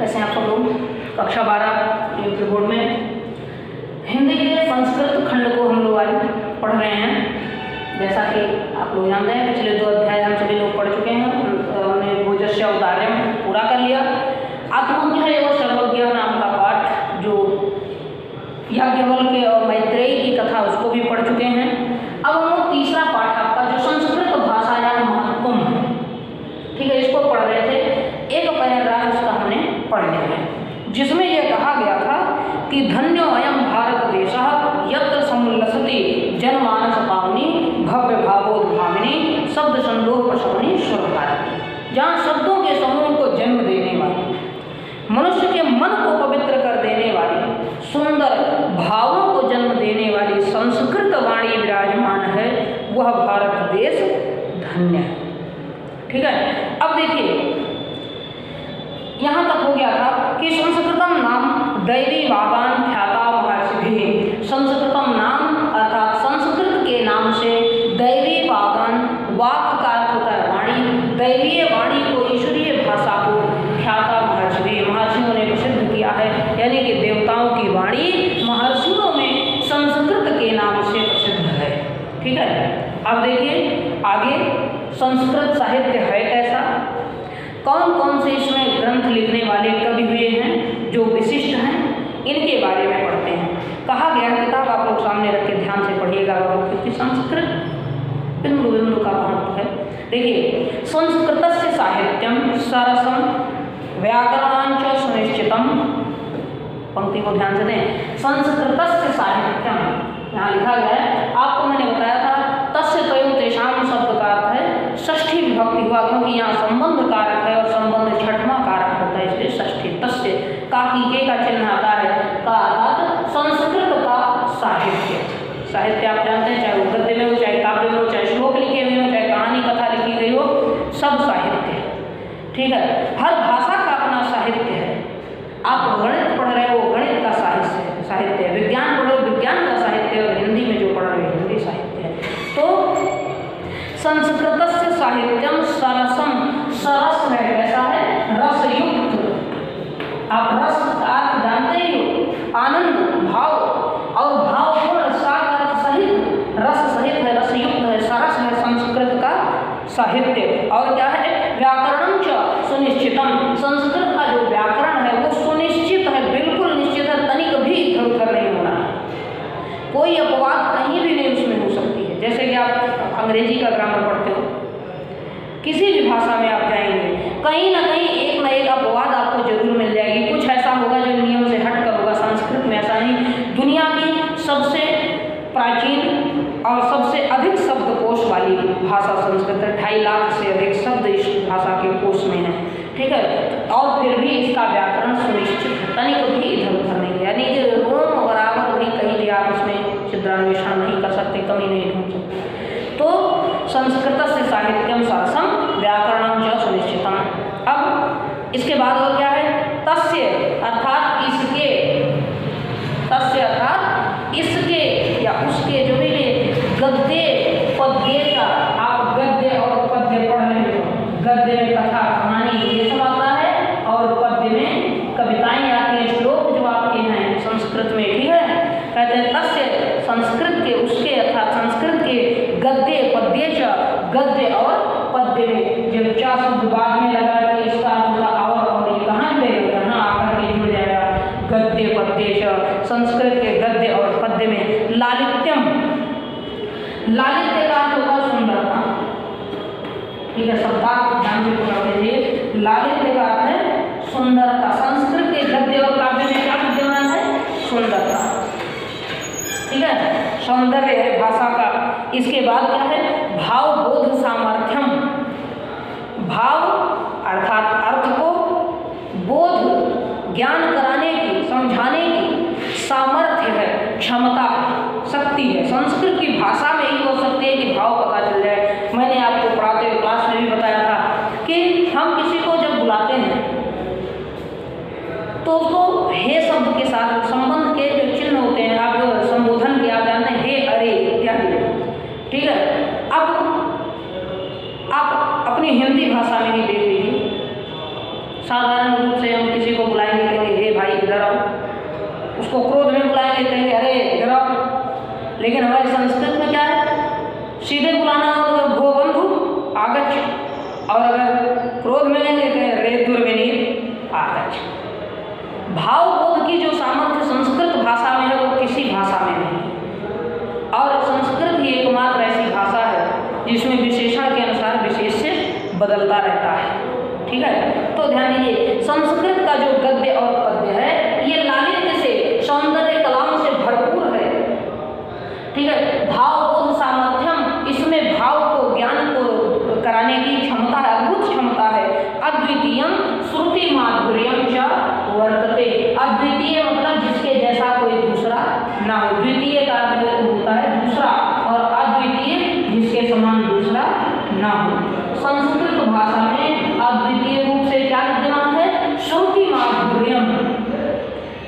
कैसे हैं आप सब लोग। कक्षा 12 यूपी बोर्ड में हिंदी के संस्कृत खंड को हम लोग आज पढ़ रहे हैं। जैसा कि आप लोग जानते हैं पिछले 2 अध्याय हम सभी लोग पढ़ चुके हैं। हमने भोजस्य उदाहरण पूरा कर लिया। आत्मज्ञ एवं सर्वज्ञ नाम का पाठ जो याज्ञवल्क्य और मैत्रेयी की कथा उसको भी पढ़ चुके हैं। अब हम लोग तीसरा पाठ आपका जो संस्कृत भाषा या महत्वम, ठीक है, इसको पढ़ रहे थे। एक पैराग्राफ इसका हमने पढ़ लिया है जिसमें यह कहा गया था कि धन्यो अयम भारत देशः यत्र समुल्लसति जनमानस पावनी भव्य भावोद्भाविनी शब्द संदोह प्रशमनी स्वर भारती, जहाँ शब्दों के समूह को जन्म देने वाली, मनुष्य के मन को पवित्र कर देने वाली, सुंदर भावों को जन्म देने वाली संस्कृत वाणी विराजमान है, वह भारत देश धन्य है। ठीक है, अब देखिए यहाँ तक हो गया था कि संस्कृतम नाम दैवी वागान ख्याता महर्षिभिः। संस्कृतम नाम अर्थात संस्कृत के नाम से दैवी वागान, वाक का अर्थ होता है वाणी, दैवीय वाणी को, ईश्वरीय भाषा को ख्याता महर्षिभिः, महर्षियों ने प्रसिद्ध किया है। यानी कि देवताओं की वाणी महर्षियों में संस्कृत के नाम से प्रसिद्ध है। ठीक है, अब देखिए आगे संस्कृत साहित्य है कैसा, कौन कौन से इसमें ग्रंथ लिखने वाले कवि हुए हैं जो विशिष्ट हैं, इनके बारे में पढ़ते हैं। कहा गया किताब आप लोग सामने रख के ध्यान से पढ़िएगा क्योंकि संस्कृत बिंदु बिंदु का महत्व है। देखिए संस्कृतस्य साहित्यम सरसम व्याकरणांच सुनिश्चितम, पंक्ति को ध्यान से दें। संस्कृतस्य साहित्यम यहाँ लिखा गया है, आपको मैंने बताया था तस्य तयोः तेषां शब्द का अर्थ है षष्ठी विभक्ति हुआ, क्योंकि यहाँ संबंध कारक है और संबंध छठवां कारक होता है, इसलिए षष्ठी। तस्य का कीके का चिन्ह आता है, का अर्थात संस्कृत का साहित्य। साहित्य आप जानते हैं, चाहे वो गद्य में हो, चाहे काव्य में हो, चाहे श्लोक लिखे हुए हो, चाहे कहानी कथा लिखी गई हो, सब साहित्य है। ठीक है, हर भाषा का अपना साहित्य है। आप गणित पढ़ रहे हो, गणित का साहित्य है, विज्ञान पढ़ रहे हो, विज्ञान का साहित्य, और हिंदी में जो पढ़ रहे हो हिंदी साहित्य है। तो संस्कृतस्य साहित्यम सरसम, सरस है कैसा है, रसयुक्त। आप रस का अर्थ जानते ही हो, आनंद, भाव, और भावपूर्ण सा अर्थ सहित, रस सहित है, रसयुक्त है, सरस है संस्कृत का साहित्य। और क्या है, व्याकरणम च सुनिश्चितम, संस्कृत का जो व्याकरण है वो सुनिश्चित है, बिल्कुल निश्चित है, तनिक भी इधर उधर नहीं होना है, कोई अपवाद कहीं भी नहीं उसमें हो सकती है। जैसे कि आप अंग्रेजी का ग्रामर पढ़ते हो, किसी भी भाषा में आप जाएंगे कहीं ना कहीं एक अपवाद आपको जरूर मिल जाएगी, कुछ ऐसा होगा जो नियम से हट कर होगा। संस्कृत में ऐसा नहीं। दुनिया की सबसे प्राचीन और सबसे अधिक शब्दकोश वाली भाषा संस्कृत है, 2.5 लाख से अधिक शब्द इस भाषा के कोश में है। ठीक है, और फिर भी इसका व्याकरण सुनिश्चित है, तनिक भी इधर उधर नहीं है, यानी कि रोम बराबर भी कहीं भी आप उसमें छिद्रान्वेषण नहीं कर सकते, कमी नहीं ढूंढ सकते। तो संस्कृत से साहित्यम सरसम व्याकरणम च सुनिश्चितम। अब इसके बाद और क्या है, तस्य अर्थात इसके, तस्य अर्थात इसके या उसके, जो भी गद्य पद्य का, आप गद्य और पद्य पढ़ रहे हो, गद्य में कथा कहानी ये सब आता है, और पद्य में कविताएं आती हैं, श्लोक जो आपके हैं संस्कृत में। ठीक है, कहते हैं तस्य संस्कृत के, उसके अर्थात संस्कृत के गद्य पद्य च, गद्य और पद्य में जब चा शब्द बाद में लगा तो इसका और ये कहाँ जुड़ेगा, यहाँ आकर के जुड़ जाएगा, गद्य पद्य च, संस्कृत के गद्य और पद्य में। लालित्यम, लालित्य का अर्थ होगा सुंदरता। ठीक है, सब बात ध्यान से पकड़ लीजिए। लालित्य का अर्थ है सुंदरता। संस्कृत के गद्य और काव्य में क्या विद्यमान है, सुंदरता। ठीक है, सौंदर्य है भाषा का। इसके बाद क्या है, भाव बोध सामर्थ्यम, भाव अर्थात अर्थ को, बोध ज्ञान कराने की, समझाने की सामर्थ्य है, क्षमता, शक्ति है। संस्कृत की भाषा में ही हो सकती है कि भाव पता चल जाए। मैंने आपको पढ़ाते हुए क्लास में भी बताया था कि हम किसी को जब बुलाते हैं तो उसको हे शब्द के साथ संबंध के जो चिन्ह होते हैं, आप जो संबोधन के आप जानते हैं, हे, अरे इत्यादि। ठीक है, अब आप अपनी हिंदी भाषा में ही देख लीजिए, साधारण रूप से हम किसी को उसको क्रोध में बुलाएंगे, कहेंगे अरे इधर आओ। लेकिन हमारे संस्कृत में क्या है, सीधे बुलाना हो तो भो बंधु आगच्छ, और अगर क्रोध में लेंगे तो रे दुर्विनीत आगच्छ। भाव बोध की जो सामर्थ्य संस्कृत भाषा में है वो किसी भाषा में नहीं, और संस्कृत ही एकमात्र ऐसी भाषा है जिसमें विशेषण के अनुसार विशेष से बदलता रहता है। ठीक है, तो ध्यान दीजिए, संस्कृत का जो गद्य और पद्य है ये लालित्य से, सौंदर्य कलाओं से भरपूर है। ठीक है, भाव बोध सामर्थ्यम, इसमें भाव को, ज्ञान को कराने की क्षमता है, अद्भुत क्षमता है। अद्वितीयम श्रुति माधुर्यम च वर्तते, अद्वितीय मतलब जिसके जैसा कोई दूसरा ना हो। द्वितीय का अर्थ होता है दूसरा, और अद्वितीय जिसके समान दूसरा ना हो। संस्कृत भाषा में अद्वितीय रूप से क्या विद्यमान है, श्रुति माधुर्यम,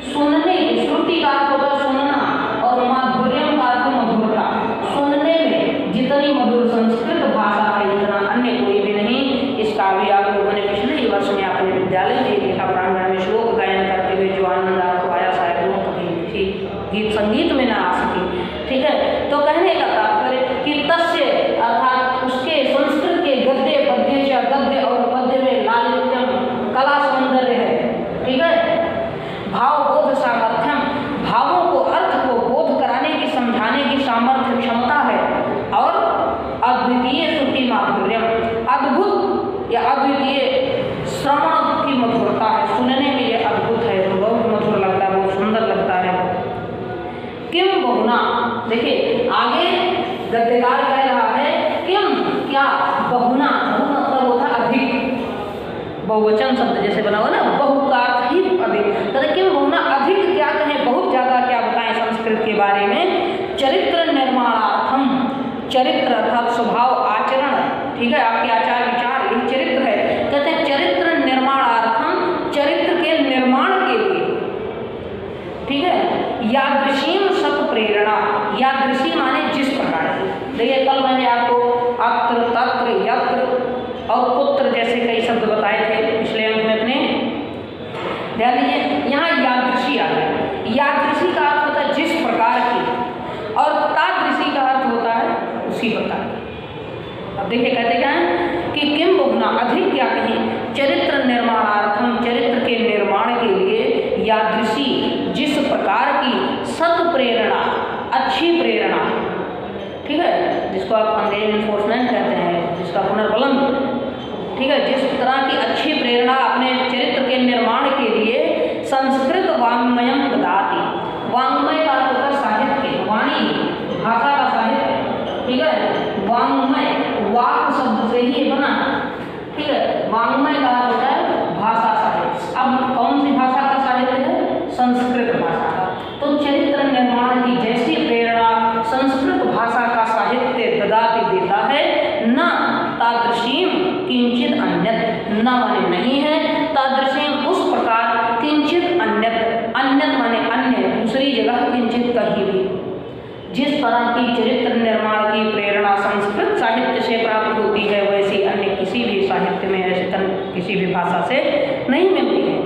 सुनने, श्रुति का अर्थ होता है सुनना, और माधुर्यम का अर्थ मधुरता। सुनने में जितनी मधुर संस्कृत भाषा है इतना अन्य कोई भी नहीं। इसका भी आप लोगों ने पिछले ही वर्ष में अपने विद्यालय में देखा, प्रांगण में श्लोक गायन करते हुए जो आनंद आपको आया शायद वो कभी किसी गीत संगीत में ना आ सके। ठीक है, तो कहने का तात्पर्य कि तस्य अर्थात उसके संस्कृत के गद्य पद्य या गद्य और पद्य में लालित्यम, कला सौंदर्य है। ठीक है, भाव बोध सामर्थ्यम, भावों को, अर्थ को बोध कराने की, समझाने की सामर्थ्य, क्षमता है। और अद्वितीय श्रुति माधुर्यम, अद्भुत या अद्वितीय श्रवण की मधुरता है, सुनने में ये अद्भुत है, बहुत मधुर लगता है, बहुत सुंदर लगता है। किम बहुना, देखिए आगे गद्यकार कह रहा है किम, क्या, बहुना, बहु मतलब होता है अधिक, बहुवचन शब्द जैसे बना हुआ ना, बहु का अर्थ ही अधिक। तो किम बहुना, अधिक क्या कहें, बहुत ज्यादा क्या बताएं संस्कृत के बारे में। चरित्र निर्माणार्थम, चरित्र अर्थात स्वभाव, आचरण, ठीक है, आपके आचार विचार, ये चरित्र है। कहते हैं चरित्र निर्माणार्थम, चरित्र के निर्माण के लिए। ठीक है, यादृशीम सत प्रेरणा, यादृशी माने जिस प्रकार की। देखिए कल मैंने आपको अत्र, तत्र, यत्र और पुत्र जैसे कई शब्द बताए थे पिछले अंक में अपने, ध्यान दीजिए। यहाँ यादृशी आ गया। यादृशी का अर्थ होता है जिस प्रकार की, और तादृशी का अर्थ होता है उसी प्रकार की। अब देखिए कहते क्या है कि किम बहुना, अधिक क्या कहें, चरित्र निर्माणार्थम, चरित्र के निर्माण के लिए, यादृशी जिस प्रकार की, सत प्रेरणा, अच्छी प्रेरणा। ठीक है, जिसको आप अंग्रेजी में एनफोर्समेंट कहते हैं, जिसका पुनर्बलन। ठीक है, जिस तरह की अच्छी प्रेरणा अपने चरित्र के निर्माण के लिए संस्कृत वाङ्मयम ददाति। वाङ्मय का अर्थ होता है साहित्य, वाणी, भाषा का साहित्य। ठीक है, वाङ्मय वाक शब्द से ही बना। ठीक है, वाङ्मय का अर्थ होता है भाषा साहित्य। अब कौन सी भाषा का साहित्य है, संस्कृत भाषा का। तो चरित्र निर्माण की जैसी प्रेरणा संस्कृत भाषा का साहित्य ददाति देता है, न तादृशीम किंचित अन्यत, न माने नहीं है, तादृशीम उस प्रकार, किंचित अन्यत, अन्यत माने अन्य, दूसरी जगह, किंचित कहीं भी। जिस तरह की चरित्र निर्माण की प्रेरणा संस्कृत साहित्य से प्राप्त होती है, वैसी अन्य किसी भी साहित्य में, ऐसे किसी भी भाषा से नहीं मिलती है।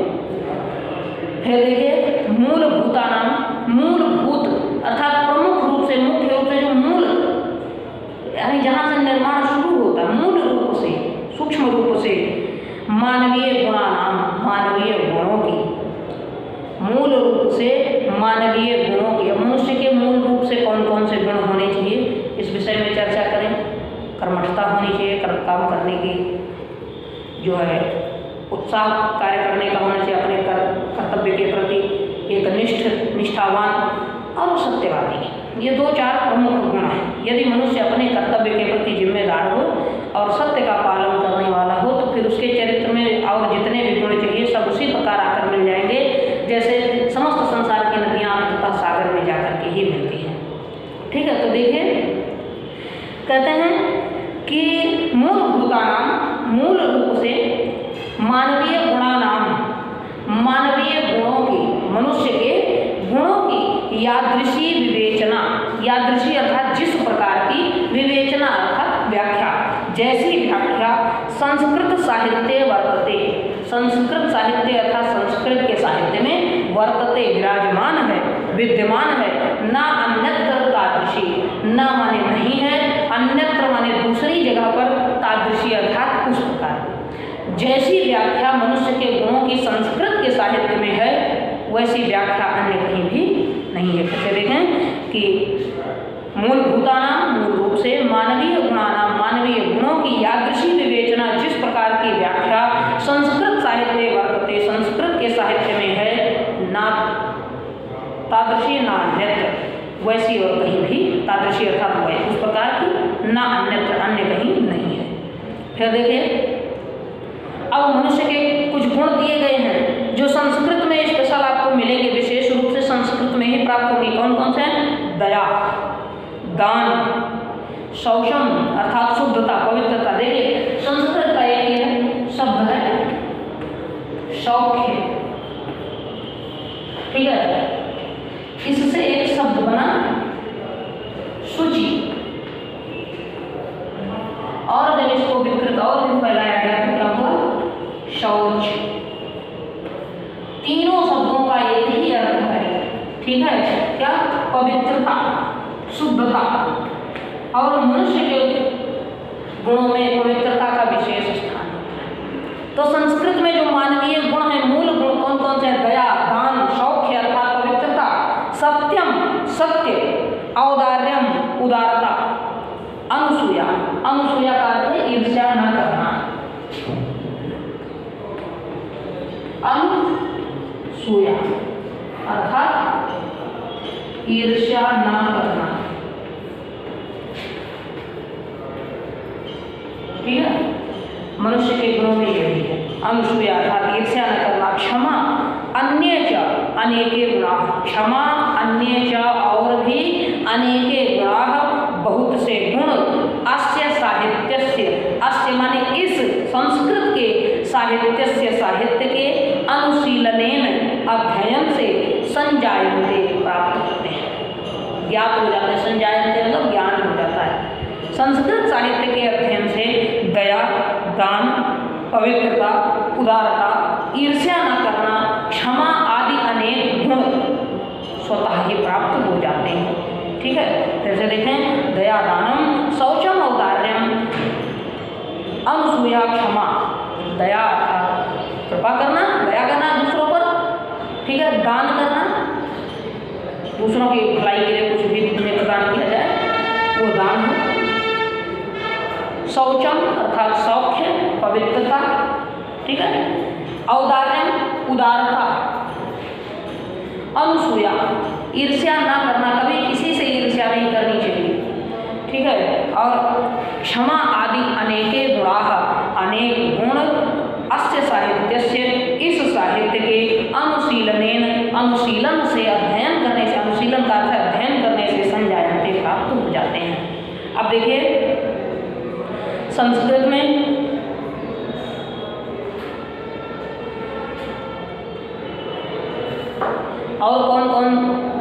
फिर देखिए मूलभूता नाम, मूलभूत अर्थात प्रमुख रूप से, मुख्य रूप से, जो मूल यानी जहाँ से निर्माण शुरू होता है, मूल रूप से, सूक्ष्म रूप से, मानवीय गुणा नाम, मानवीय गुणों की, मूल रूप से मानवीय गुणों की। मनुष्य के मूल रूप से कौन कौन से गुण होने चाहिए, इस विषय में चर्चा करें। कर्मठता होनी चाहिए, काम करने की जो है उत्साह, कार्य करने का होना चाहिए, अपने कर्तव्य के प्रति एक निष्ठावान और सत्यवादी। ये 2-4 प्रमुख गुण हैं। यदि मनुष्य अपने कर्तव्य के प्रति जिम्मेदार हो और सत्य का पालन करने वाला हो, तो फिर उसके चरित्र में और जितने भी गुण चाहिए सब उसी प्रकार आकर मिल जाएंगे, जैसे समस्त संसार की नदियाँ अंततः सागर में जाकर के ही मिलती हैं। ठीक है, तो देखिए कहते हैं कि मूलभूता नाम, मूल रूप से मानवीय गुणा नाम, मानवीय गुणों की, मनुष्य के गुणों की यादृशी विवेचना, यादृशी अर्थात जिस प्रकार की, विवेचना अर्थात व्याख्या, जैसी व्याख्या संस्कृत साहित्य वर्तते, संस्कृत साहित्य अर्थात संस्कृत के साहित्य में वर्तते विराजमान है, विद्यमान है, ना अन्यत्र तादृशी, न माने नहीं है, अन्यत्र माने दूसरी जगह पर, तादृशी अर्थात उस प्रकार। जैसी व्याख्या मनुष्य के गुणों की संस्कृत के साहित्य में है वैसी व्याख्या अन्य कहीं भी नहीं है। कैसे देखें कि मूलभूतानाम मूल रूप से मानवीय गुणानाम मानवीय गुणों की यादृशी विवेचना जिस प्रकार की व्याख्या संस्कृत साहित्य वर्तते संस्कृत के साहित्य में है, ना तादृशी ना अन्यत्र, वैसी और कहीं भी तादृशी अर्थात वही उस प्रकार की, ना अन्यत्र अन्य कहीं नहीं है। फिर देखिए अब मनुष्य के कुछ गुण दिए गए हैं जो संस्कृत में स्पेशल आपको मिलेंगे, विशेष रूप से संस्कृत में ही प्राप्त होगी। कौन कौन से हैं? दया, दान, शौचम अर्थात शुद्धता, पवित्रता। देखिए संस्कृत का एक शब्द है शौख्य, ठीक है, इससे एक शब्द बना शुचि, और जब इसको विकृत और भी फैलाया गया तो क्या हुआ? शौच। तीनों शब्दों का एक ही अर्थ है, ठीक है, क्या? पवित्रता, शुद्धता, और मनुष्य के गुणों में पवित्रता का विशेष स्थान है। तो संस्कृत में जो मानवीय गुण है, मूल गुण कौन कौन से? दया, दान, शौख्य अर्थात पवित्रता, सत्यम सत्य, औदार्यम उदारता, अनुसूया, अनुसूया का अर्थ है ईर्ष्या न करना, अनुसूया अर्थात ईर्ष्या न करना, ठीक है, मनुष्य के गुणों में यही है। अनुसूया अर्थात ईर्ष्या न करना, क्षमा, अन्य च अनेके गुणा, क्षमा, अन्य च और भी अनेके गुणा, बहुत से गुण, अस्य साहित्यस्य, अस्य माने इस संस्कृत के साहित्यस्य साहित्य के, अनुशीलनेन अध्ययन से, संजायन्ते प्राप्त होते हैं, ज्ञात हो जाते हैं। संजायन्ते मतलब ज्ञान हो जाता है। संस्कृत साहित्य के अध्ययन से दया, दान, पवित्रता, उदारता, ईर्ष्या न करना, क्षमा आदि अनेक गुण स्वतः ही प्राप्त हो जाते हैं, ठीक है। जैसे देखें दया, दानम, शौचम, औदार्यम, अनुसूया, क्षमा, दया कृपा करना, दया करना दूसरों पर, ठीक है, दान करना, दूसरों की भलाई के लिए कुछ भी उन्हें प्रदान किया जाए वो दान हो, शौचम अर्थात सौख्य, पवित्रता, ठीक है, औदार्यम उदारता, अनुसूया ईर्ष्या ना करना, कभी किसी से ईर्ष्या नहीं करनी चाहिए, ठीक है, और क्षमा आदि अनेके गुणाः, अनेक गुण, अस्य साहित्यस्य, इस साहित्य के, अनुशीलनेन, अनुशीलन से, अध्ययन करने से, अनुशीलन का अर्थ अध्ययन करने से, संजायन्ते प्राप्त हो जाते हैं। अब देखिए संस्कृत में और कौन कौन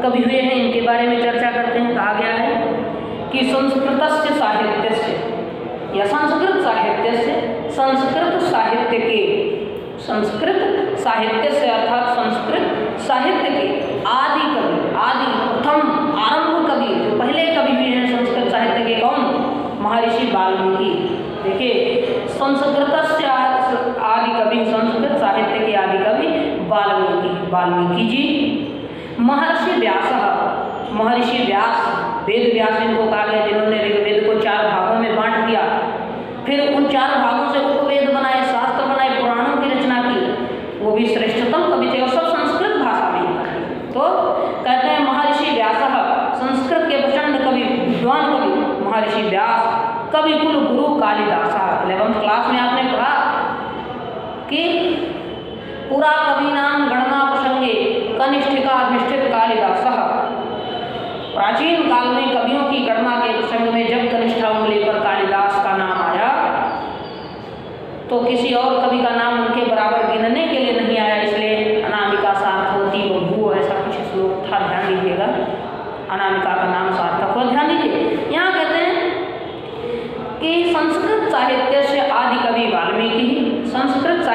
कवि हुए हैं इनके बारे में चर्चा करते हैं। कहा गया है कि संस्कृतस्य साहित्यस्य, या संस्कृत साहित्यस्य, संस्कृत साहित्य के, संस्कृत साहित्य से अर्थात संस्कृत साहित्य के आदि कवि, आदि प्रथम आरंभ कवि, जो पहले कवि हुए हैं संस्कृत साहित्य के, कौन? महर्षि वाल्मीकि। देखिए संस्कृतस्य आदि कवि, संस्कृत साहित्य के आदि कवि वाल्मीकि, वाल्मीकि जी। महर्षि व्यास, महर्षि व्यास, वेद व्यास इनको कहा गया जिन्होंने ऋग्वेद को 4 भागों में बांट दिया, फिर उन 4 भागों से उपवेद बनाए, शास्त्र बनाए, पुराणों की रचना की, वो भी श्रेष्ठतम कवि थे और सब संस्कृत भाषा में ही। तो कहते हैं महर्षि व्यास, संस्कृत के प्रचंड कवि, विद्वान कवि महर्षि व्यास, कवि कुल गुरु कालिदास। 11th क्लास में आपने पढ़ा कि पुरा कवीनाम गणना प्रसंगे कनिष्ठिकाधिष्ठित कालिदास। प्राचीन काल में कवियों की गणना के प्रसंग में जब कनिष्ठा उंगली पर कालिदास का नाम आया तो किसी और कवि का नाम उनके बराबर गिनने के लिए नहीं आया, इसलिए अनामिका सार्थवती बभूव, ऐसा कुछ श्लोक था, ध्यान दीजिएगा, अनामिका का नाम सार्थक हो, ध्यान दीजिए। यहाँ कहते हैं कि संस्कृत साहित्य से आदि कवि वाल्मीकि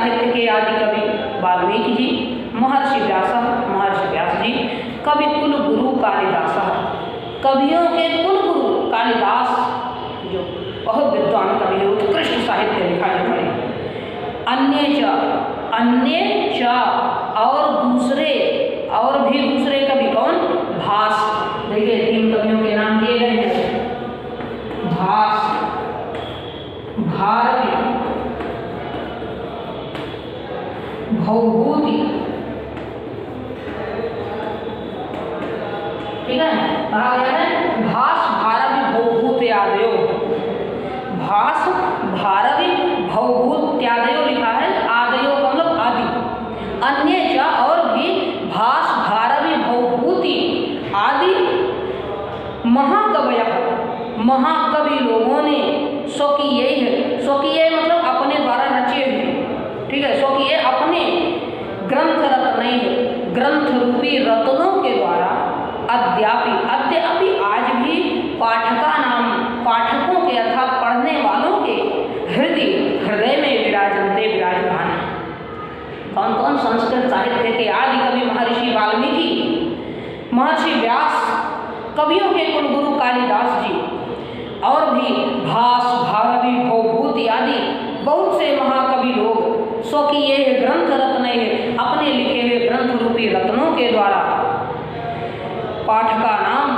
साहित्य के आदि कवि वाल्मीकि जी, महर्षि व्यास जी, कवि कुल गुरु कालिदास, कवियों के कुल गुरु कालिदास जो बहुत विद्वान कवि है, उत्कृष्ट साहित्य लिखा है हमारे। अन्य च और भी दूसरे कवि कौन? भास। देखिए 3 कवियों के नाम दिए गए हैं, भास, भारवी, भौभूति। ठीक है, कहा गया है भास भारवी भौभूत्यादयो, भास भारवी भौभूत्यादयो लिखा है, आदयो का मतलब आदि। अन्य च और भी भास भारवी भौभूति आदि महाकवि लोगों ने स्वकीय मतलब अपने द्वारा रचे हुए, ठीक है, स्वकीय अपने ग्रंथ रूपी रत्नों के द्वारा अद्यापि आज भी पाठकों के अर्थात पढ़ने वालों के हृदय में विराजमान है। कौन कौन? संस्कृत साहित्य के आदि कवि महर्षि वाल्मीकि, महर्षि व्यास, कवियों के कुलगुरु कालिदास जी, और भी भास भारवी भौभूति आदि बहुत से महाकवि लोग स्वकीय ग्रंथ रत्न अपने लिखे हुए ग्रंथ रूपी रत्नों के द्वारा पाठका नाम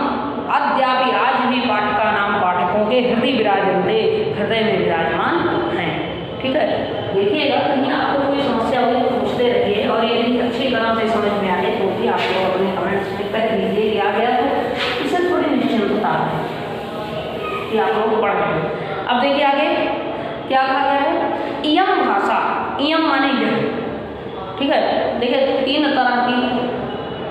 अद्यापि आज भी पाठका नाम पाठकों के हृदय में विराजमान हैं। ठीक है, देखिएगा कहीं आपको कोई समस्या हो तो पूछते रहिए, और यदि अच्छी तरह से समझ में आए तो भी आप लोग अपने कमेंट्स में कह लीजिए कि आ गया, तो इससे थोड़ी निश्चिंतता है कि आप लोग पढ़ रहे हैं। अब देखिए आगे क्या कहा गया है, इयम भाषा, इयम माने यह, ठीक है। देखिए 3 तरह की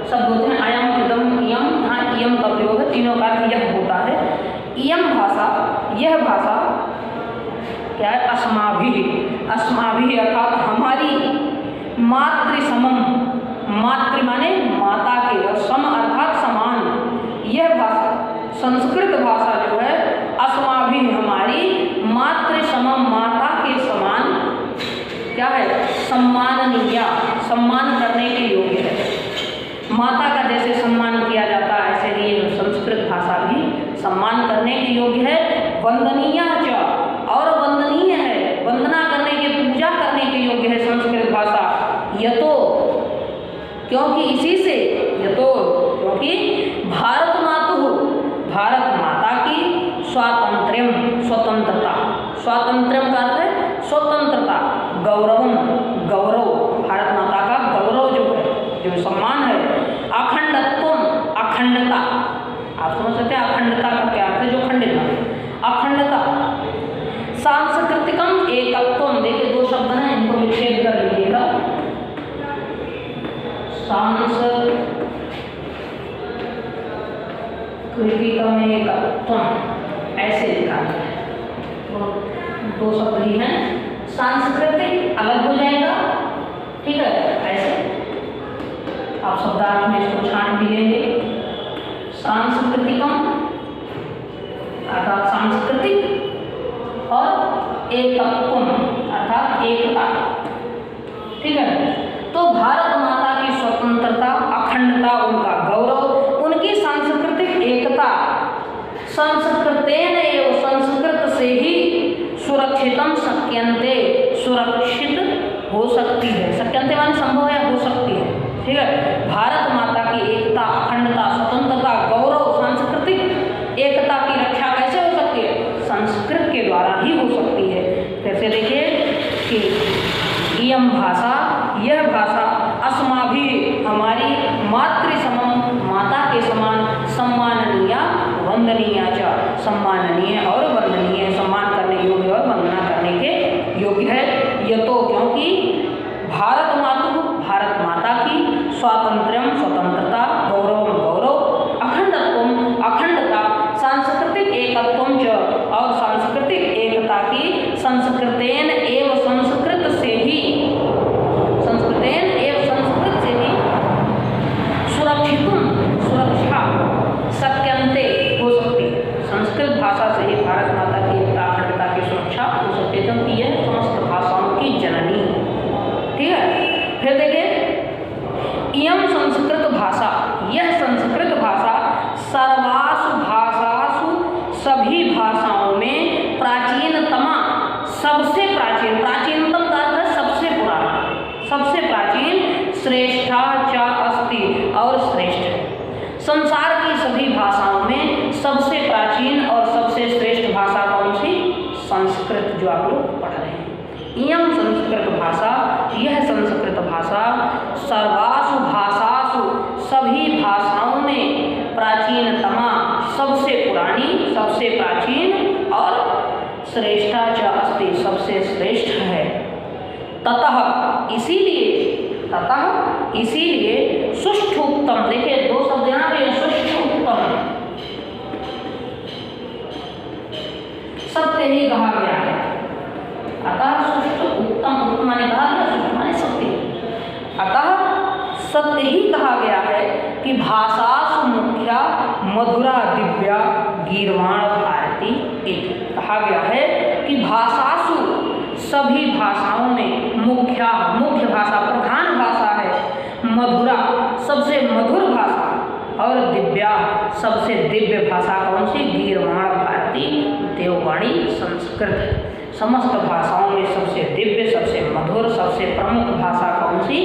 शब्द होते हैं, अयम, इदम, इयम। यहाँ इयम का प्रयोग है, तीनों का अर्थ यह होता है। इयम भाषा, यह भाषा क्या है? अस्माभिः अर्थात हमारी, मातृसमम, मातृ माने माता के, और सम अर्थात समान। यह भाषा संस्कृत भाषा जो है अस्माभिः हमारी, मातृसमम माता के समान क्या है? सम्माननीय, सम्मान करने के योग्य है। माता का जैसे सम्मान किया जाता है ऐसे ही संस्कृत भाषा भी सम्मान करने के योग्य है। वंदनीय च, और वंदनीय है, वंदना करने के, पूजा करने के योग्य है संस्कृत भाषा। यतो, क्योंकि इसी से, यतो क्योंकि भारत मातु, भारत माता की स्वातंत्र्यम, स्वतंत्रता, स्वातंत्र्यम का अर्थ है स्वतंत्रता, गौरवम, गौरव, भारत माता का गौरव जो है, जो सम्मान है। अखंडत्वम, अखंडता, आप समझ सकते हैं अखंडता का क्या अर्थ है? जो खंडित है, अखंडता। सांस्कृतिकम एकत्वम, देखिए 2 शब्द हैं, इनको विच्छेद कर लीजिएगा। सांस्कृतिकम एकत्वम ऐसे लिखा है, तो 2 शब्द ही हैं। सांस्कृतिक अलग हो जाएगा, ठीक है, ऐसे आप शब्दार्थ में इसको छान भी लेंगे। सांस्कृतिकम अर्थात सांस्कृतिक, और एकत्वम अर्थात एकता, ठीक है। तो भारत माता की स्वतंत्रता, अखंडता, उनका गौरव, उनकी सांस्कृतिक एकता संस्कृतेन एव, संस्कृत से ही सुरक्षितम शक्यन्ते, सुरक्षित हो सकती है। शक्यन्ते माने संभव है, हो सकती है, ठीक है। भारत माता की एकता, अखंडता, स्वतंत्रता, गौरव, सांस्कृतिक एकता की रक्षा कैसे हो सकती है? संस्कृत के द्वारा ही हो सकती है। फिर से देखिए कि इयम भाषा, यह भाषा, अस्माभिः हमारी, मातृसमम माता के समान, सम्माननीय, वंदनीय च, सम्माननीय और वंदनीय, सम्मान करने योग्य और वंदना करने के योग्य है। यतो क्योंकि भारत मातु, भारत माता की, स्वातंत्र्यम स्वतंत्रता, गौरवम गौरव, अखंडत्वम अखंडता, सांस्कृतिक एकत्वम च, और सांस्कृतिक एकता की संस्कृतेन एव, संस्कृत से ही, संस्कृतेन एव संस्कृत से ही सुरक्षितुम, सुरक्षा शक्यन्ते हो सकती है। संस्कृत भाषा से ही भारत माता की एकता, अखंडता की सुरक्षा हो सकती है, क्योंकि यह समस्त भाषाओं की जननी, इयं संस्कृत भाषा, यह संस्कृत भाषा सर्वासु भाषासु, सभी भाषाओं में प्राचीनतमा, सबसे पुरानी, सबसे प्राचीन और श्रेष्ठा च अस्ति, सबसे श्रेष्ठ है। ततः इसीलिए सुष्ठुत्तम, देखिए दो शब्द यहाँ पे सुष्ठुत्तम, सत्य ही कहा गया है। अतः सुष्ठु उत्तम, उत्तम माने कहा गया, सुष्ठु माने सत्य। अतः सत्य ही कहा गया है कि भाषासु मुख्या मधुरा दिव्या गीर्वाण भारती इति, कहा गया है कि भाषासु, सभी भाषाओं में, मुख्या, मुख्य भाषा, प्रधान भाषा है, मधुरा, सबसे मधुर भाषा, और दिव्या, सबसे दिव्य भाषा कौन सी? गीर्वाण भारती, देववाणी संस्कृत। समस्त भाषाओं में सबसे दिव्य, सबसे मधुर, सबसे प्रमुख भाषा कौन सी?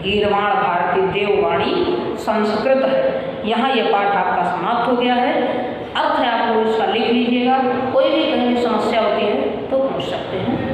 गीर्वाण भारती, देववाणी संस्कृत है। यहाँ यह पाठ आपका समाप्त हो गया है। अर्थ है आप लोग इसका लिख लीजिएगा, कोई भी कहीं समस्या होती है तो पूछ सकते हैं।